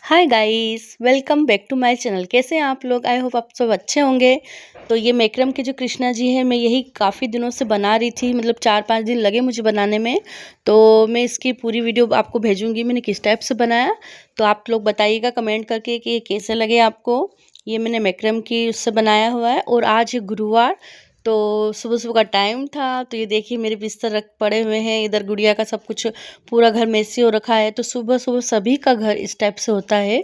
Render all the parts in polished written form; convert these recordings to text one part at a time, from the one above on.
Hi guys, welcome back to my channel. कैसे हैं आप लोग? आई होप आप सब अच्छे होंगे। तो ये मैक्रम के जो कृष्णा जी हैं, मैं यही काफ़ी दिनों से बना रही थी, मतलब 4-5 दिन लगे मुझे बनाने में। तो मैं इसकी पूरी वीडियो आपको भेजूंगी मैंने किस टाइप से बनाया। तो आप लोग बताइएगा कमेंट करके कि ये कैसे लगे आपको। ये मैंने मैक्रम की उससे बनाया हुआ है। और आज है गुरुवार, तो सुबह सुबह का टाइम था। तो ये देखिए मेरे बिस्तर रख पड़े हुए हैं, इधर गुड़िया का सब कुछ, पूरा घर मेसी हो रखा है। तो सुबह सुबह सभी का घर इस टाइप से होता है,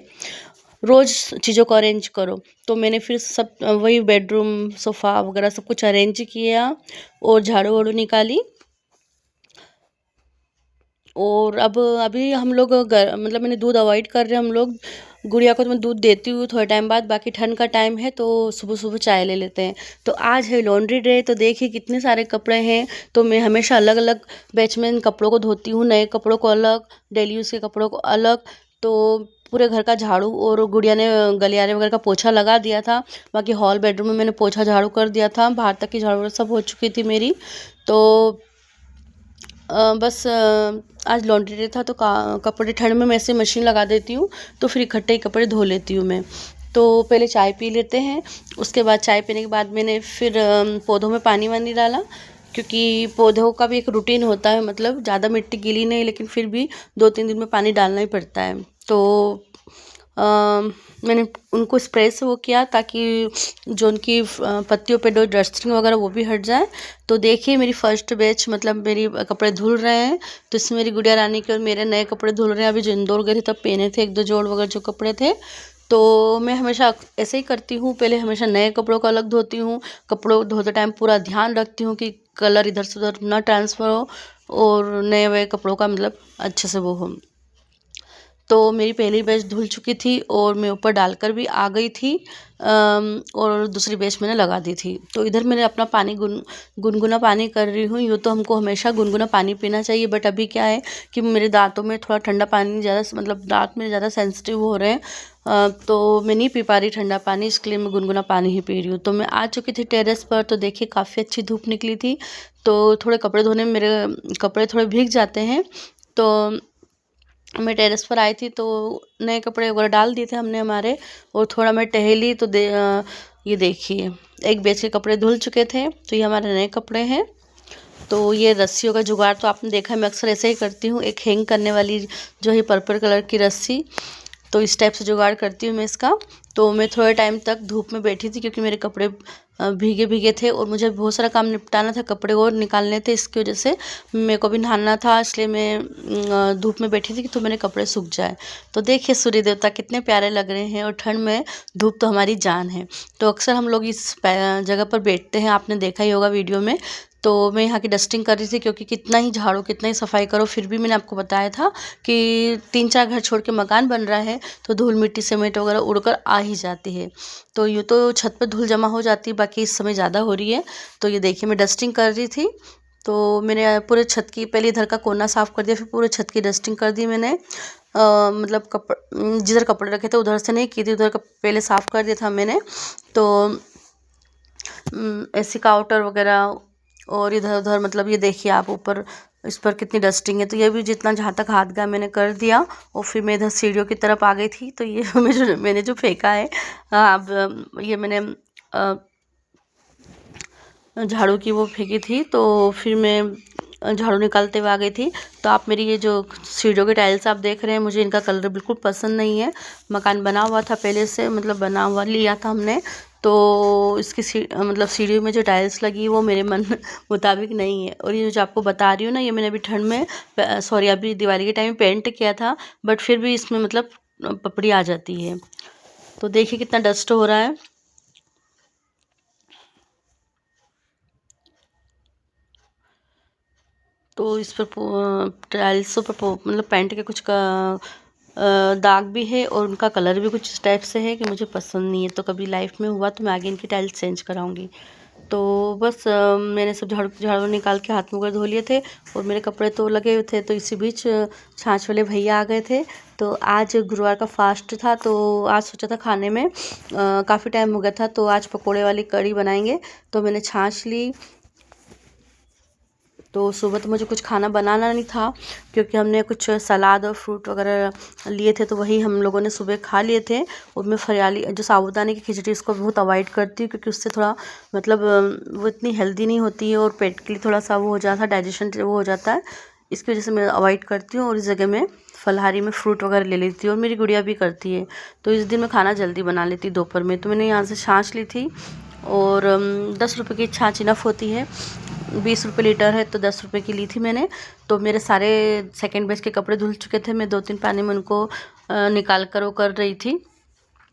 रोज़ चीज़ों को अरेंज करो। तो मैंने फिर सब वही बेडरूम सोफ़ा वगैरह सब कुछ अरेंज किया और झाड़ू वाड़ू निकाली। और अब अभी हम लोग मतलब मैंने दूध अवॉइड कर रहे हैं हम लोग। गुड़िया को तो मैं दूध देती हूँ थोड़े टाइम बाद, बाकी ठंड का टाइम है तो सुबह सुबह चाय ले लेते हैं। तो आज है लॉन्ड्री डे, तो देखिए कितने सारे कपड़े हैं। तो मैं हमेशा अलग अलग बैच में इन कपड़ों को धोती हूँ, नए कपड़ों को अलग, डेली यूज़ के कपड़ों को अलग। तो पूरे घर का झाड़ू, और गुड़िया ने गलियारे वगैरह का पोछा लगा दिया था। बाकी हॉल बेडरूम में मैंने पोछा झाड़ू कर दिया था, बाहर तक की झाड़ू सब हो चुकी थी मेरी। तो बस आज लॉन्ड्री डे था तो कपड़े ठंड में मैं ऐसे मशीन लगा देती हूँ, तो फिर इकट्ठे ही कपड़े धो लेती हूँ मैं। तो पहले चाय पी लेते हैं। उसके बाद चाय पीने के बाद मैंने फिर पौधों में पानी वानी डाला, क्योंकि पौधों का भी एक रूटीन होता है, मतलब ज़्यादा मिट्टी गीली नहीं, लेकिन फिर भी 2-3 दिन में पानी डालना ही पड़ता है। तो मैंने उनको स्प्रे से वो किया ताकि जो उनकी पत्तियों पे जो डस्टिंग वगैरह वो भी हट जाए। तो देखिए मेरी फर्स्ट बैच, मतलब मेरी कपड़े धुल रहे हैं। तो इसमें मेरी गुड़िया रानी के और मेरे नए कपड़े धुल रहे हैं। अभी जो इंदौर गए थे तब पहने थे, 1-2 जोड़ वगैरह जो कपड़े थे। तो मैं हमेशा ऐसे ही करती हूँ, पहले हमेशा नए कपड़ों को अलग धोती हूँ। कपड़ों को धोते टाइम पूरा ध्यान रखती हूँ कि कलर इधर से उधर ना ट्रांसफ़र हो, और नए वए कपड़ों का मतलब अच्छे से वो हो। तो मेरी पहली बैच धुल चुकी थी और मैं ऊपर डालकर भी आ गई थी। और दूसरी बैच मैंने लगा दी थी। तो इधर मैंने अपना पानी गुनगुना पानी कर रही हूँ। यूँ तो हमको हमेशा गुनगुना पानी पीना चाहिए, बट अभी क्या है कि मेरे दांतों में थोड़ा ठंडा पानी ज़्यादा, मतलब दांत मेरे ज़्यादा सेंसिटिव हो रहे हैं। तो मैं नहीं पी पा रही ठंडा पानी, इसके लिए मैं गुनगुना पानी ही पी रही हूँ। तो मैं आ चुकी थी टेरेस पर, तो देखिए काफ़ी अच्छी धूप निकली थी। तो थोड़े कपड़े धोने में मेरे कपड़े थोड़े भीग जाते हैं। तो मैं टेरेस पर आई थी, तो नए कपड़े वगैरह डाल दिए थे हमने हमारे, और थोड़ा मैं टहली तो ये देखिए एक बैच के कपड़े धुल चुके थे। तो ये हमारे नए कपड़े हैं। तो ये रस्सियों का जुगाड़ तो आपने देखा है, मैं अक्सर ऐसे ही करती हूँ। एक हैंग करने वाली जो है पर्पल कलर की रस्सी, तो इस टाइप से जुगाड़ करती हूँ मैं इसका। तो मैं थोड़े टाइम तक धूप में बैठी थी, क्योंकि मेरे कपड़े भीगे भीगे थे और मुझे बहुत सारा काम निपटाना था, कपड़े और निकालने थे। इसकी वजह से मेरे को भी नहाना था, इसलिए मैं धूप में बैठी थी कि तो मेरे कपड़े सूख जाए। तो देखिए सूर्य देवता कितने प्यारे लग रहे हैं, और ठंड में धूप तो हमारी जान है। तो अक्सर हम लोग इस जगह पर बैठते हैं, आपने देखा ही होगा वीडियो में। तो मैं यहाँ की डस्टिंग कर रही थी, क्योंकि कितना ही झाड़ो कितना ही सफाई करो, फिर भी मैंने आपको बताया था कि 3-4 घर छोड़ के मकान बन रहा है, तो धूल मिट्टी सीमेंट वगैरह उड़कर आ ही जाती है। तो यूँ तो छत पर धूल जमा हो जाती है, बाकी इस समय ज़्यादा हो रही है। तो ये देखिए मैं डस्टिंग कर रही थी। तो मैंने पूरे छत की पहले इधर का कोना साफ़ कर दिया, फिर पूरे छत की डस्टिंग कर दी मैंने। मतलब जिधर कपड़े रखे थे उधर से नहीं की थी, उधर का पहले साफ़ कर दिया था मैंने। तो एसी का आउटर वगैरह, और इधर उधर, मतलब ये देखिए आप ऊपर इस पर कितनी डस्टिंग है। तो ये भी जितना जहाँ तक हाथ गया मैंने कर दिया। और फिर मैं इधर सीढ़ियों की तरफ आ गई थी। तो ये मैंने जो फेंका है, अब ये मैंने झाड़ू की वो फेंकी थी। तो फिर मैं झाड़ू निकालते हुए आ गई थी। तो आप मेरी ये जो सीढ़ियों के टाइल्स आप देख रहे हैं, मुझे इनका कलर बिल्कुल पसंद नहीं है। मकान बना हुआ था पहले से, मतलब बना हुआ लिया था हमने। तो इसकी मतलब सीढ़ी में जो टाइल्स लगी वो मेरे मन मुताबिक नहीं है। और ये जो आपको बता रही हूँ ना, ये मैंने अभी ठंड में सॉरी अभी दिवाली के टाइम पेंट किया था, बट फिर भी इसमें मतलब पपड़ी आ जाती है। तो देखिए कितना डस्ट हो रहा है। तो इस पर टाइल्सों पर मतलब पेंट के कुछ का दाग भी है, और उनका कलर भी कुछ इस टाइप से है कि मुझे पसंद नहीं है। तो कभी लाइफ में हुआ तो मैं आगे इनकी टाइल्स चेंज कराऊंगी। तो बस मैंने सब झाड़ू झाड़ू निकाल के हाथ मुँह धो लिए थे, और मेरे कपड़े तो लगे हुए थे। तो इसी बीच छाछ वाले भैया आ गए थे। तो आज गुरुवार का फास्ट था, तो आज सोचा था खाने में काफ़ी टाइम हो गया था, तो आज पकोड़े वाली कड़ी बनाएंगे। तो मैंने छाछ ली, तो सुबह तो मुझे कुछ खाना बनाना नहीं था, क्योंकि हमने कुछ सलाद और फ्रूट वगैरह लिए थे, तो वही हम लोगों ने सुबह खा लिए थे। और मैं फरियाली जो साबूदाने की खिचड़ी, इसको बहुत अवॉइड करती हूँ, क्योंकि उससे थोड़ा मतलब वो इतनी हेल्दी नहीं होती है और पेट के लिए थोड़ा सा वो हो जाता है, डाइजेशन वो हो जाता है। इसकी वजह से मैं अवॉइड करती हूँ और इस जगह में फलाहारी में फ्रूट वगैरह ले लेती हूँ। और मेरी गुड़िया भी करती है, तो इस दिन मैं खाना जल्दी बना लेती दोपहर में। तो मैंने यहाँ से छाछ ली थी, और 10 रुपये की छाछ इनफ होती है। 20 रुपये लीटर है, तो 10 रुपये की ली थी मैंने। तो मेरे सारे सेकेंड बैच के कपड़े धुल चुके थे, मैं 2-3 पानी में उनको निकाल कर वो कर रही थी।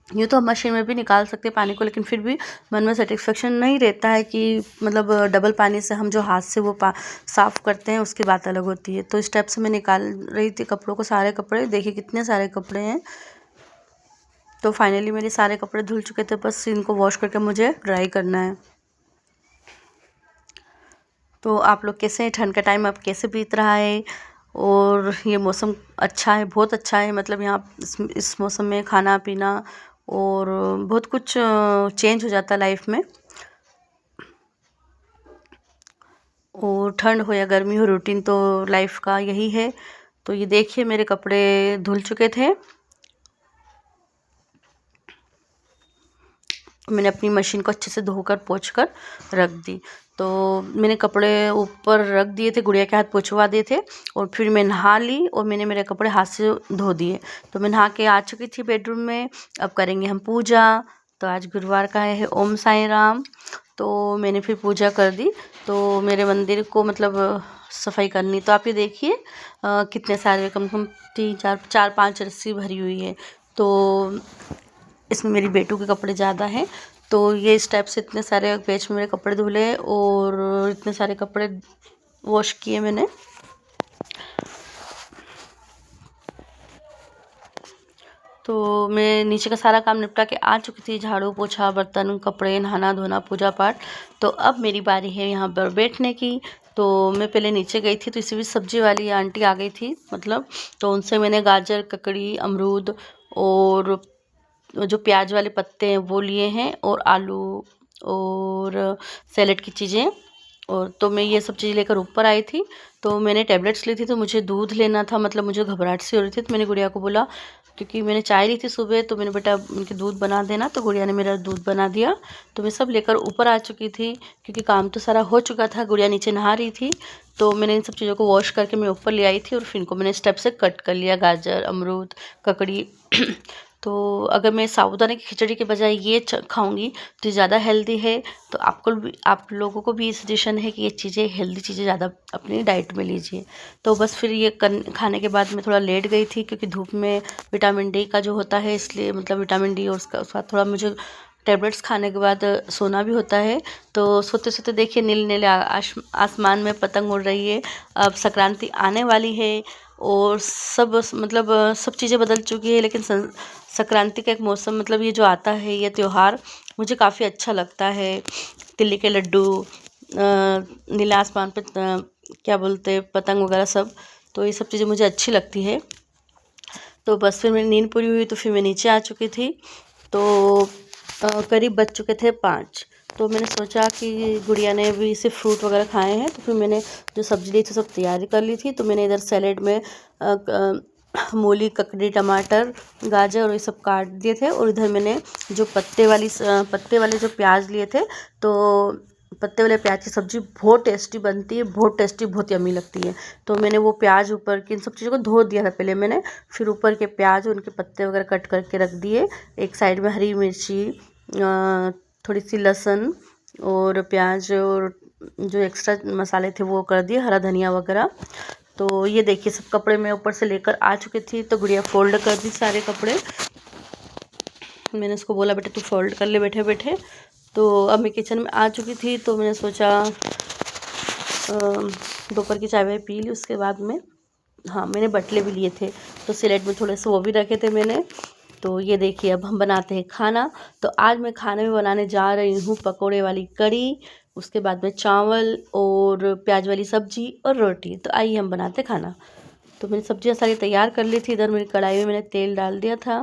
यूँ तो हम मशीन में भी निकाल सकते हैं पानी को, लेकिन फिर भी मन में सेटिस्फेक्शन नहीं रहता है कि मतलब डबल पानी से हम जो हाथ से वो साफ़ करते हैं उसकी बात अलग होती है। तो इस टाइप से मैं निकाल रही थी कपड़ों को, सारे कपड़े। देखिए कितने सारे कपड़े हैं। तो फाइनली मेरे सारे कपड़े धुल चुके थे, बस इनको वॉश करके मुझे ड्राई करना है। तो आप लोग कैसे हैं? ठंड का टाइम अब कैसे बीत रहा है? और ये मौसम अच्छा है, बहुत अच्छा है। मतलब यहाँ इस मौसम में खाना पीना और बहुत कुछ चेंज हो जाता है लाइफ में। और ठंड हो या गर्मी हो, रूटीन तो लाइफ का यही है। तो ये देखिए मेरे कपड़े धुल चुके थे, मैंने अपनी मशीन को अच्छे से धोकर पोंछ कर रख दी। तो मैंने कपड़े ऊपर रख दिए थे, गुड़िया के हाथ पोंछवा दिए थे, और फिर मैं नहा ली और मैंने मेरे कपड़े हाथ से धो दिए। तो मैं नहा के आ चुकी थी बेडरूम में। अब करेंगे हम पूजा। तो आज गुरुवार का है ओम साईं राम। तो मैंने फिर पूजा कर दी। तो मेरे मंदिर को मतलब सफाई करनी, तो आप ये देखिए कितने सारे, कम से कम 3-4-5 रस्सी भरी हुई है। तो इसमें मेरी बेटू के कपड़े ज़्यादा हैं। तो ये इस टाइप से इतने सारे बैच में मेरे कपड़े धुले और इतने सारे कपड़े वॉश किए मैंने। तो मैं नीचे का सारा काम निपटा के आ चुकी थी, झाड़ू पोछा बर्तन कपड़े नहाना धोना पूजा पाठ। तो अब मेरी बारी है यहाँ पर बैठने की। तो मैं पहले नीचे गई थी, तो इसी बीच सब्जी वाली आंटी आ गई थी मतलब। तो उनसे मैंने गाजर ककड़ी अमरूद और जो प्याज वाले पत्ते हैं वो लिए हैं, और आलू और सैलेड की चीज़ें। और तो मैं ये सब चीज़ लेकर ऊपर आई थी। तो मैंने टैबलेट्स ली थी, तो मुझे दूध लेना था, मतलब मुझे घबराहट सी हो रही थी। तो मैंने गुड़िया को बोला, क्योंकि मैंने चाय ली थी सुबह, तो मैंने बेटा उनके दूध बना देना। तो गुड़िया ने मेरा दूध बना दिया। तो मैं सब लेकर ऊपर आ चुकी थी, क्योंकि काम तो सारा हो चुका था। गुड़िया नीचे नहा रही थी। तो मैंने इन सब चीज़ों को वॉश करके मैं ऊपर ले आई थी, और फिर इनको मैंने स्टेप से कट कर लिया, गाजर अमरूद ककड़ी। तो अगर मैं साबूदाने की खिचड़ी के बजाय ये खाऊंगी तो ये ज़्यादा हेल्दी है। तो आपको भी, आप लोगों को भी ये सजेशन है कि ये चीज़ें हेल्दी चीज़ें ज़्यादा अपनी डाइट में लीजिए। तो बस फिर ये खाने के बाद मैं थोड़ा लेट गई थी, क्योंकि धूप में विटामिन डी का जो होता है, इसलिए मतलब विटामिन डी और उसका थोड़ा मुझे टैबलेट्स खाने के बाद सोना भी होता है। तो सोते सोते देखिए नीले नीले आसमान में पतंग उड़ रही है। अब संक्रांति आने वाली है, और सब मतलब सब चीज़ें बदल चुकी है, लेकिन संक्रांति का एक मौसम मतलब ये जो आता है ये त्यौहार मुझे काफ़ी अच्छा लगता है। तिल के लड्डू, नीला आसमान पे क्या बोलते हैं पतंग वगैरह सब, तो ये सब चीज़ें मुझे अच्छी लगती है। तो बस फिर मेरी नींद पूरी हुई, तो फिर मैं नीचे आ चुकी थी। तो करीब बज चुके थे 5। तो मैंने सोचा कि गुड़िया ने भी सिर्फ फ्रूट वगैरह खाए हैं, तो फिर मैंने जो सब्ज़ी ली थी सब तैयारी कर ली थी। तो मैंने इधर सैलेड में मूली ककड़ी टमाटर गाजर और ये सब काट दिए थे, और इधर मैंने जो पत्ते वाले जो प्याज लिए थे। तो पत्ते वाले प्याज की सब्ज़ी बहुत टेस्टी बनती है, बहुत टेस्टी, बहुत यम्मी लगती है। तो मैंने वो प्याज ऊपर की इन सब चीज़ों को धो दिया था पहले मैंने, फिर ऊपर के प्याज उनके पत्ते वगैरह कट करके रख दिए। एक साइड में हरी मिर्ची, थोड़ी सी लहसुन और प्याज, और जो एक्स्ट्रा मसाले थे वो कर दिए, हरा धनिया वगैरह। तो ये देखिए सब कपड़े मैं ऊपर से लेकर आ चुकी थी। तो गुड़िया फोल्ड कर दी सारे कपड़े, मैंने उसको बोला बेटा तू फोल्ड कर ले बैठे बैठे। तो अब मैं किचन में आ चुकी थी। तो मैंने सोचा दोपहर की चाय वाय पी ली, उसके बाद में हाँ मैंने बटले भी लिए थे, तो स्लेट में थोड़े से वो भी रखे थे मैंने। तो ये देखिए अब हम बनाते हैं खाना। तो आज मैं खाने में बनाने जा रही हूँ पकोड़े वाली कड़ी, उसके बाद में चावल और प्याज वाली सब्जी और रोटी। तो आइए हम बनाते खाना। तो मैंने सब्जियाँ सारी तैयार कर ली थी। इधर मेरी कढ़ाई में मैंने तेल डाल दिया था।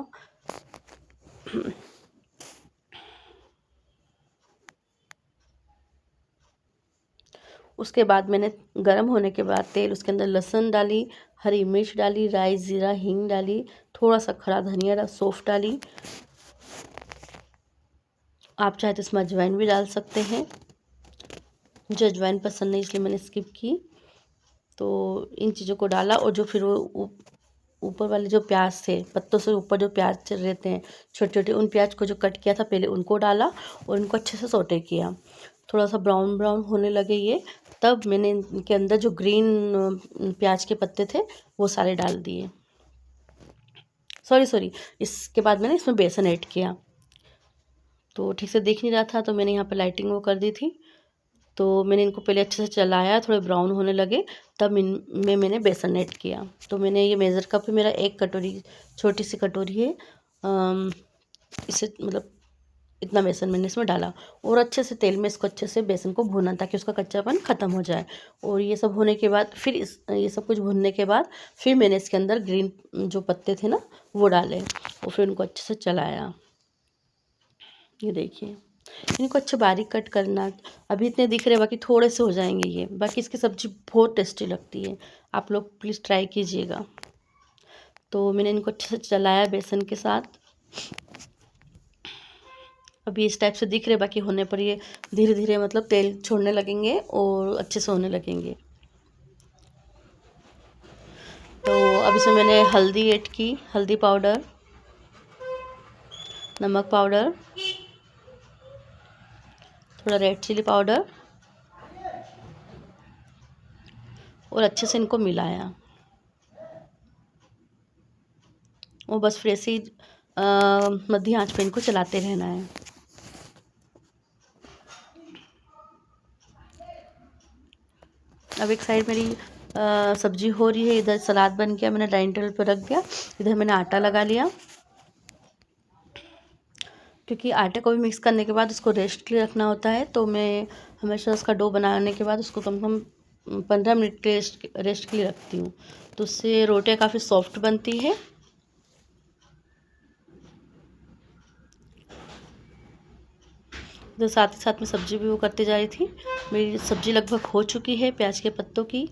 उसके बाद मैंने गर्म होने के बाद तेल, उसके अंदर लहसुन डाली, हरी मिर्च डाली, राई ज़ीरा हींग डाली, थोड़ा सा खड़ा धनिया सौंफ डाली। आप चाहे तो इसमें अजवाइन भी डाल सकते हैं, मुझे अजवाइन पसंद नहीं इसलिए मैंने स्किप की। तो इन चीज़ों को डाला और जो फिर वो ऊपर वाले जो प्याज थे, पत्तों से ऊपर जो प्याज रहते हैं छोटे छोटे, उन प्याज को जो कट किया था पहले उनको डाला और इनको अच्छे से सौटे किया। थोड़ा सा ब्राउन ब्राउन होने लगे ये, तब मैंने इनके अंदर जो ग्रीन प्याज के पत्ते थे वो सारे डाल दिए। सॉरी, इसके बाद मैंने इसमें बेसन ऐड किया। तो ठीक से दिख नहीं रहा था तो मैंने यहाँ पर लाइटिंग वो कर दी थी। तो मैंने इनको पहले अच्छे से चलाया, थोड़े ब्राउन होने लगे, तब इनमें मैंने बेसन ऐड किया। तो मैंने ये मेज़र कप है मेरा, 1 कटोरी, छोटी सी कटोरी है, इसे मतलब इतना बेसन मैंने इसमें डाला और अच्छे से तेल में इसको अच्छे से बेसन को भूना ताकि उसका कच्चापन ख़त्म हो जाए। और ये सब होने के बाद फिर ये सब कुछ भूनने के बाद फिर मैंने इसके अंदर ग्रीन जो पत्ते थे ना वो डाले और फिर उनको अच्छे से चलाया। ये देखिए, इनको अच्छे बारीक कट करना। अभी इतने दिख रहे, बाकी थोड़े से हो जाएंगे ये। बाकी इसकी सब्ज़ी बहुत टेस्टी लगती है, आप लोग प्लीज़ ट्राई कीजिएगा। तो मैंने इनको अच्छे से चलाया बेसन के साथ। अभी इस टाइप से दिख रहे, बाकी होने पर ये धीरे धीरे मतलब तेल छोड़ने लगेंगे और अच्छे से होने लगेंगे। तो अब इसमें मैंने हल्दी ऐड की, हल्दी पाउडर, नमक पाउडर, थोड़ा रेड चिली पाउडर और अच्छे से इनको मिलाया। और बस फिर ऐसे ही मध्य आंच पे इनको चलाते रहना है। अब एक साइड मेरी सब्जी हो रही है, इधर सलाद बन गया, मैंने डाइनिंग टेबल पर रख दिया। इधर मैंने आटा लगा लिया, क्योंकि आटे को भी मिक्स करने के बाद उसको रेस्ट के लिए रखना होता है। तो मैं हमेशा उसका डो बनाने के बाद उसको कम से कम 15 मिनट के रेस्ट के लिए रखती हूँ, तो उससे रोटियाँ काफ़ी सॉफ्ट बनती है। तो साथ ही साथ में सब्ज़ी भी वो करती जा रही थी। मेरी सब्ज़ी लगभग हो चुकी है प्याज के पत्तों की।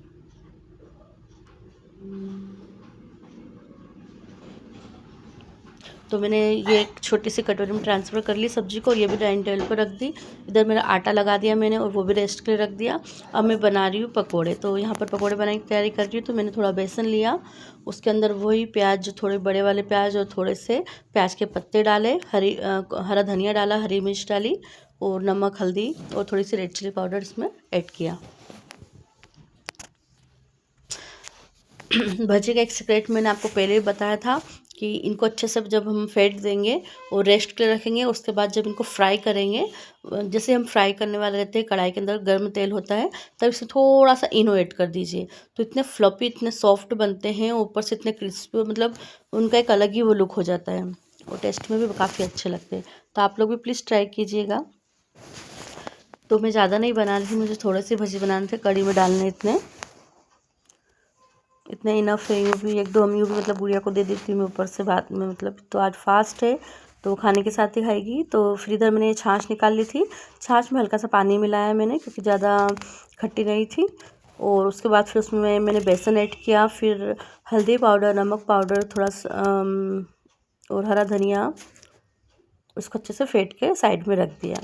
तो मैंने ये एक छोटी सी कटोरी में ट्रांसफ़र कर ली सब्ज़ी को और ये भी डाइनिंग टेबल पर रख दी। इधर मेरा आटा लगा दिया मैंने और वो भी रेस्ट के लिए रख दिया। अब मैं बना रही हूँ पकोड़े। तो यहाँ पर पकोड़े बनाने की तैयारी कर रही हूँ। तो मैंने थोड़ा बेसन लिया, उसके अंदर वही प्याज, जो थोड़े बड़े वाले प्याज और थोड़े से प्याज के पत्ते डाले, हरा धनिया डाला, हरी मिर्च डाली और नमक, हल्दी और थोड़ी सी रेड चिली पाउडर इसमें ऐड किया। भजी का एक सीक्रेट मैंने आपको पहले ही बताया था कि इनको अच्छे से जब हम फेंट देंगे और रेस्ट के लिए रखेंगे, उसके बाद जब इनको फ्राई करेंगे, जैसे हम फ्राई करने वाले रहते हैं, कढ़ाई के अंदर गर्म तेल होता है, तब इसमें थोड़ा सा इनो ऐड कर दीजिए। तो इतने फ्लॉपी, इतने सॉफ्ट बनते हैं, ऊपर से इतने क्रिस्पी, मतलब उनका एक अलग ही वो लुक हो जाता है और टेस्ट में भी काफ़ी अच्छे लगते हैं। तो आप लोग भी प्लीज़ ट्राई कीजिएगा। तो मैं ज़्यादा नहीं बना रही थी, मुझे थोड़े से भजी बनाने थे, कढ़ी में डालने इतने इनफ है। यूँ भी 1-2 हम यूँ भी मतलब गुड़िया को दे देती हूँ मैं ऊपर से बाद में, मतलब तो आज फास्ट है तो खाने के साथ ही खाएगी। तो फिर इधर मैंने छाछ निकाल ली थी, छाछ में हल्का सा पानी मिलाया मैंने क्योंकि ज़्यादा खट्टी नहीं थी। और उसके बाद फिर उसमें मैंने बेसन ऐड किया, फिर हल्दी पाउडर, नमक पाउडर, थोड़ा सा और हरा धनिया, उसको अच्छे से फेंट के साइड में रख दिया।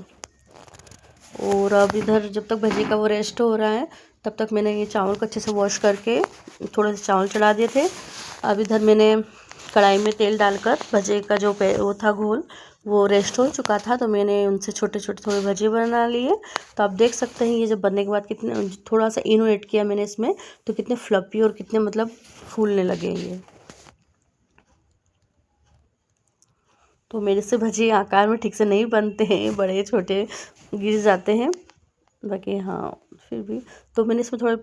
और अब इधर जब तक भजी का वो रेस्ट हो रहा है, तब तक मैंने ये चावल को अच्छे से वॉश करके थोड़े से चावल चढ़ा दिए थे। अब इधर मैंने कढ़ाई में तेल डालकर भजे का जो वो था घोल, वो रेस्ट हो चुका था, तो मैंने उनसे छोटे छोटे थोड़े भजे बना लिए। तो आप देख सकते हैं ये जब बनने के बाद कितने, थोड़ा सा इनो ऐड किया मैंने इसमें, तो कितने फ्लफी और कितने मतलब फूलने लगे ये। तो मेरे से भजी आकार में ठीक से नहीं बनते हैं, बड़े छोटे गिर जाते हैं, बाकी हाँ फिर भी। तो मैंने इसमें थोड़े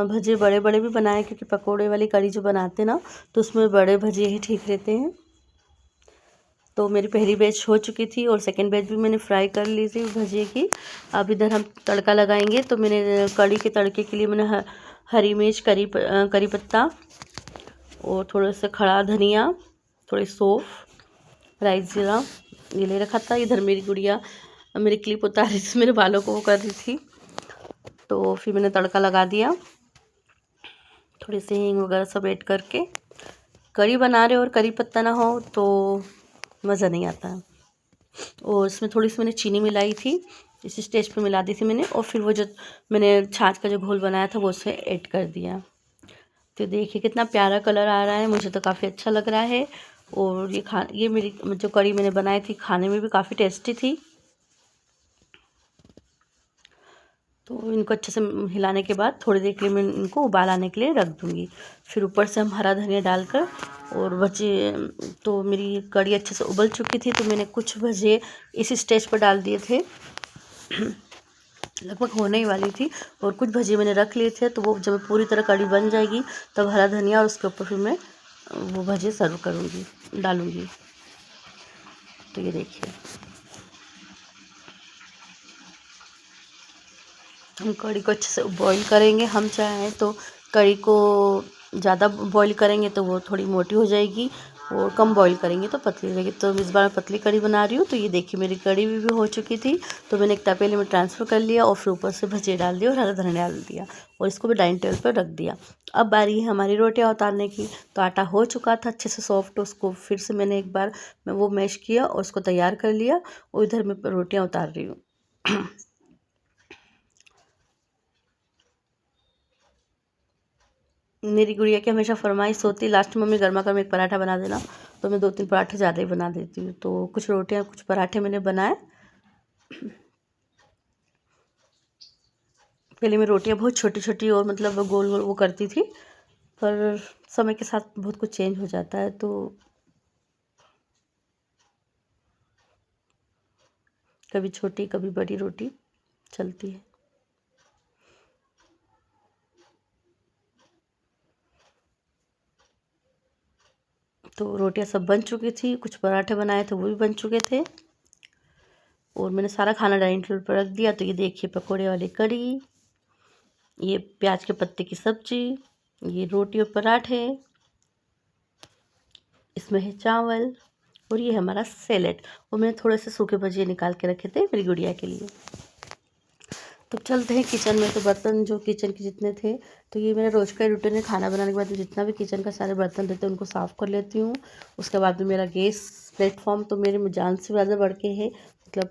भजे बड़े बड़े भी बनाए, क्योंकि पकोड़े वाली कढ़ी जो बनाते हैं ना, तो उसमें बड़े भजे ही ठीक रहते हैं। तो मेरी पहली बैच हो चुकी थी और सेकंड बैच भी मैंने फ्राई कर ली थी भजिए की। अब इधर हम तड़का लगाएंगे। तो मैंने कढ़ी के तड़के के लिए मैंने हरी मिर्च, करी पत्ता और थोड़ा सा खड़ा धनिया, थोड़ी सौंफ, राई ज़ीरा ये ले रखा था। इधर मेरी गुड़िया मेरी क्लिप उतार रही थी, मेरे बालों को वो कर रही थी। तो फिर मैंने तड़का लगा दिया, थोड़ी सी हींग वगैरह सब ऐड करके। करी बना रहे और करी पत्ता ना हो तो मज़ा नहीं आता है। और इसमें थोड़ी सी मैंने चीनी मिलाई थी, इस स्टेज पे मिला दी थी मैंने। और फिर वो जो मैंने छाछ का जो घोल बनाया था वो उसमें ऐड कर दिया। तो देखिए कितना प्यारा कलर आ रहा है, मुझे तो काफ़ी अच्छा लग रहा है। और ये मेरी जो करी मैंने बनाई थी खाने में भी काफ़ी टेस्टी थी। तो इनको अच्छे से हिलाने के बाद थोड़ी देर के लिए मैं इनको उबाल आने के लिए रख दूँगी। फिर ऊपर से हम हरा धनिया डालकर और भजे, तो मेरी कढ़ी अच्छे से उबल चुकी थी तो मैंने कुछ भजे इस स्टेज पर डाल दिए थे। लगभग होने ही वाली थी और कुछ भजे मैंने रख लिए थे। तो वो जब पूरी तरह कढ़ी बन जाएगी तब हरा धनिया और उसके ऊपर फिर मैं वो भजे सर्व करूँगी, डालूँगी। तो ये देखिए हम कढ़ी को अच्छे से बॉईल करेंगे। हम चाहें तो कढ़ी को ज़्यादा बॉईल करेंगे तो वो थोड़ी मोटी हो जाएगी, और कम बॉईल करेंगे तो पतली हो जाएगी। तो इस बार मैं पतली कढ़ी बना रही हूँ। तो ये देखिए मेरी कढ़ी भी हो चुकी थी, तो मैंने एक तपेले में ट्रांसफ़र कर लिया और फिर ऊपर से भजिए डाल दिया और हरा धनिया डाल दिया और इसको भी डाइनिंग टेबल पर रख दिया। अब बारी है हमारी रोटियाँ उतारने की। तो आटा हो चुका था अच्छे से सॉफ्ट, उसको फिर से मैंने एक बार मैं वो मैश किया और उसको तैयार कर लिया और इधर मैं रोटियाँ उतार रही हूँ। मेरी गुड़िया की हमेशा फरमाइश होती है लास्ट में, मम्मी गर्मा गर्म एक पराठा बना देना। तो मैं 2-3 पराठे ज़्यादा ही बना देती हूँ। तो कुछ रोटियाँ कुछ पराठे मैंने बनाए। पहले मैं रोटियाँ बहुत छोटी छोटी और मतलब गोल गोल वो करती थी, पर समय के साथ बहुत कुछ चेंज हो जाता है। तो कभी छोटी कभी बड़ी रोटी चलती है। तो रोटियाँ सब बन चुकी थी, कुछ पराठे बनाए थे वो भी बन चुके थे और मैंने सारा खाना डाइनिंग टेबल पर रख दिया। तो ये देखिए पकौड़े वाली कढ़ी, ये प्याज के पत्ते की सब्जी, ये रोटी और पराठे, इसमें है चावल और ये हमारा सैलेड। और मैंने थोड़े से सूखे भजिए निकाल के रखे थे मेरी गुड़िया के लिए। तो चलते हैं किचन में। तो बर्तन जो किचन के जितने थे, तो ये मेरा रोज़ का रूटीन है। खाना बनाने के बाद जितना भी किचन का सारे बर्तन रहते हैं उनको साफ़ कर लेती हूँ। उसके बाद में मेरा गैस प्लेटफॉर्म तो मेरे में जान से ज़्यादा बढ़ के है, मतलब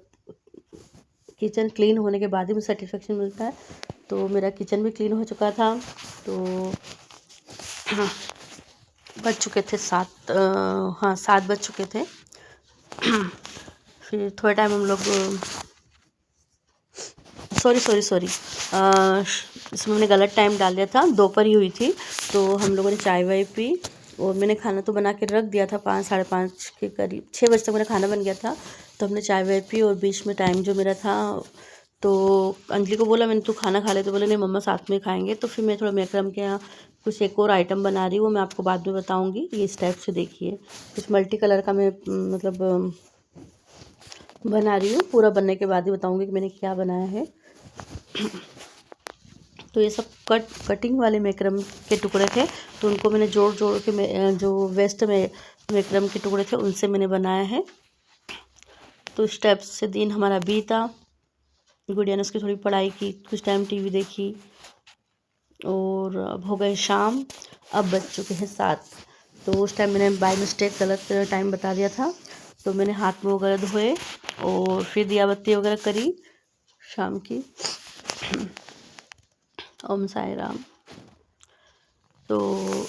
किचन क्लीन होने के बाद ही मुझे सेटिस्फेक्शन मिलता है। तो मेरा किचन भी क्लीन हो चुका था। तो बज चुके थे 7, हाँ 7 बज चुके थे। फिर थोड़ा टाइम हम लोग, सॉरी इसमें मैंने गलत टाइम डाल दिया था, दोपहर ही हुई थी। तो हम लोगों ने चाय वाय पी और मैंने खाना तो बना के रख दिया था 5 साढ़े 5 के करीब, 6 बजे तक मेरा खाना बन गया था। तो हमने चाय वाय पी और बीच में टाइम जो मेरा था, तो अंजलि को बोला मैंने तू खाना खा ले, तो बोले नहीं मम्मा साथ में खाएंगे। तो फिर मैं थोड़ा मैक्रम के यहाँ कुछ एक और आइटम बना रही हूँ, मैं आपको बाद में बताऊँगी। ये इस टाइप से देखिए कुछ मल्टी कलर का मैं मतलब बना रही हूँ। पूरा बनने के बाद ही बताऊँगी कि मैंने क्या बनाया है। तो ये सब कटिंग वाले मैक्रम के टुकड़े थे, तो उनको मैंने जोड़ जोड़ के जो वेस्ट में मैक्रम के टुकड़े थे उनसे मैंने बनाया है। तो इस टाइप से दिन हमारा बीता। गुड़िया ने उसकी थोड़ी पढ़ाई की, कुछ टाइम टीवी देखी और अब हो गए शाम। अब बज चुके हैं 7। तो उस टाइम मैंने बाय मिस्टेक गलत टाइम बता दिया था। तो मैंने हाथ मुँह वगैरह धोए और फिर दिया बत्ती वगैरह करी शाम की। ओम साई राम। तो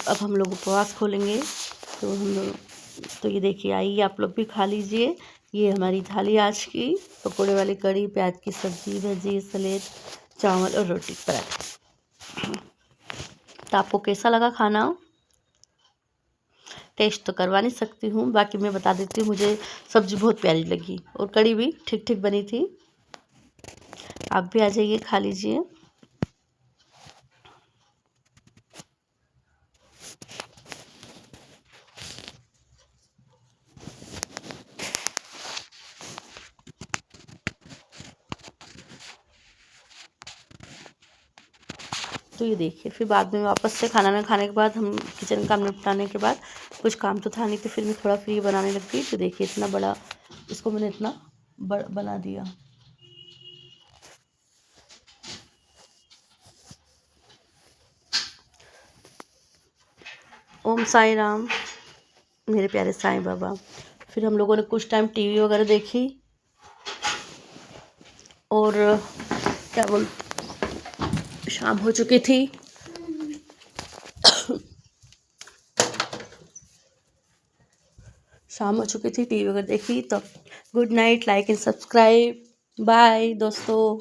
अब हम लोग उपवास खोलेंगे। तो हम लोग, तो ये देखिए आइए आप लोग भी खा लीजिए। ये हमारी थाली आज की, पकौड़े वाली कढ़ी, प्याज की सब्ज़ी, भजी, सलेद, चावल और रोटी पराठा। तो आपको कैसा लगा खाना? टेस्ट तो करवा नहीं सकती हूँ, बाकी मैं बता देती हूँ मुझे सब्ज़ी बहुत प्यारी लगी और कढ़ी भी ठीक ठीक बनी थी। आप भी आ जाइए खा लीजिए। तो ये देखिए फिर बाद में वापस से खाना ना खाने के बाद हम किचन काम निपटाने के बाद कुछ काम तो था नहीं, तो फिर मैं थोड़ा फ्री बनाने लग गई। तो देखिए इतना बड़ा इसको मैंने इतना बना दिया। ओम साई राम, मेरे प्यारे साईं बाबा। फिर हम लोगों ने कुछ टाइम टीवी वगैरह देखी और क्या बोल शाम हो चुकी थी। शाम हो चुकी थी, टीवी वगैरह देखी। तो good night, like and subscribe, bye दोस्तों।